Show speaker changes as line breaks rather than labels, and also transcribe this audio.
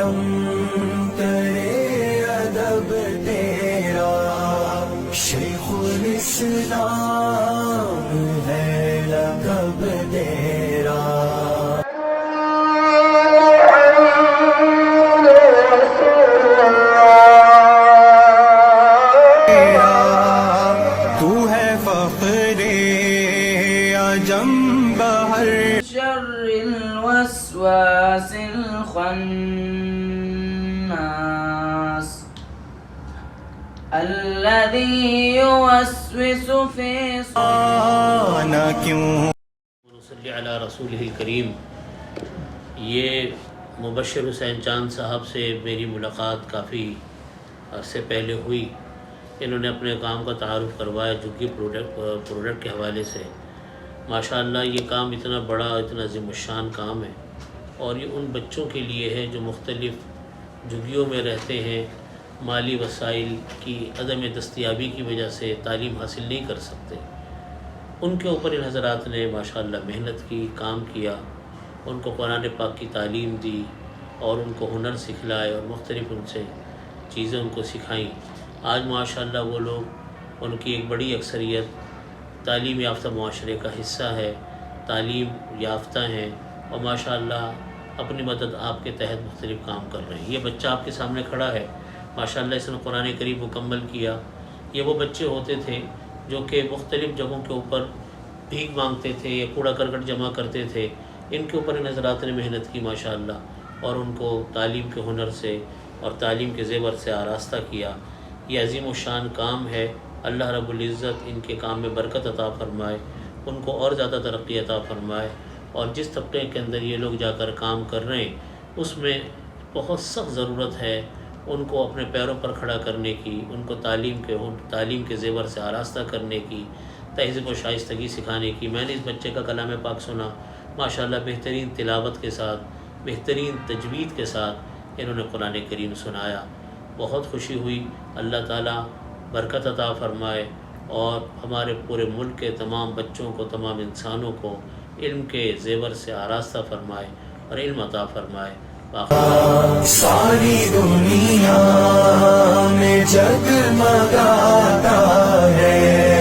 عالم کرے ادب تیرا، شیخ الاسلام ہے لقب تیرا۔ تو ہے فخر عجم بہر
شر الوسواس الخناس الذي يوسوس في
آنا کیوں
صلی علی رسول الکریم۔ یہ مبشر حسین چاند صاحب سے میری ملاقات کافی عرصے پہلے ہوئی۔ انہوں نے اپنے کام کا تعارف کروایا جھگی پروڈکٹ کے حوالے سے۔ ماشاءاللہ یہ کام اتنا بڑا اتنا عظیم الشان کام ہے، اور یہ ان بچوں کے لیے ہے جو مختلف جھگیوں میں رہتے ہیں، مالی وسائل کی عدم دستیابی کی وجہ سے تعلیم حاصل نہیں کر سکتے۔ ان کے اوپر ان حضرات نے ماشاءاللہ محنت کی، کام کیا، ان کو قرآن پاک کی تعلیم دی اور ان کو ہنر سکھلائے اور مختلف ان سے چیزیں ان کو سکھائیں۔ آج ماشاءاللہ وہ لوگ، ان کی ایک بڑی اکثریت تعلیم یافتہ معاشرے کا حصہ ہے، تعلیم یافتہ ہیں، اور ماشاءاللہ اپنی مدد آپ کے تحت مختلف کام کر رہے ہیں۔ یہ بچہ آپ کے سامنے کھڑا ہے، ماشاءاللہ اس نے قرآن کریم مکمل کیا۔ یہ وہ بچے ہوتے تھے جو کہ مختلف جگہوں کے اوپر بھیک مانگتے تھے یا کوڑا کرکٹ جمع کرتے تھے۔ ان کے اوپر ان حضرات نے محنت کی ماشاءاللہ، اور ان کو تعلیم کے ہنر سے اور تعلیم کے زیور سے آراستہ کیا۔ یہ عظیم الشان کام ہے۔ اللہ رب العزت ان کے کام میں برکت عطا فرمائے، ان کو اور زیادہ ترقی عطا فرمائے، اور جس طبقے کے اندر یہ لوگ جا کر کام کر رہے ہیں اس میں بہت سخت ضرورت ہے ان کو اپنے پیروں پر کھڑا کرنے کی، ان کو تعلیم کے زیور سے آراستہ کرنے کی، تہذیب و شائستگی سکھانے کی۔ میں نے اس بچے کا کلام پاک سنا، ماشاءاللہ بہترین تلاوت کے ساتھ، بہترین تجوید کے ساتھ انہوں نے قرآن کریم سنایا۔ بہت خوشی ہوئی۔ اللہ تعالیٰ برکت عطا فرمائے اور ہمارے پورے ملک کے تمام بچوں کو، تمام انسانوں کو علم کے زیور سے آراستہ فرمائے اور علم عطا فرمائے۔
ساری دنیا میں جگمگاتا ہے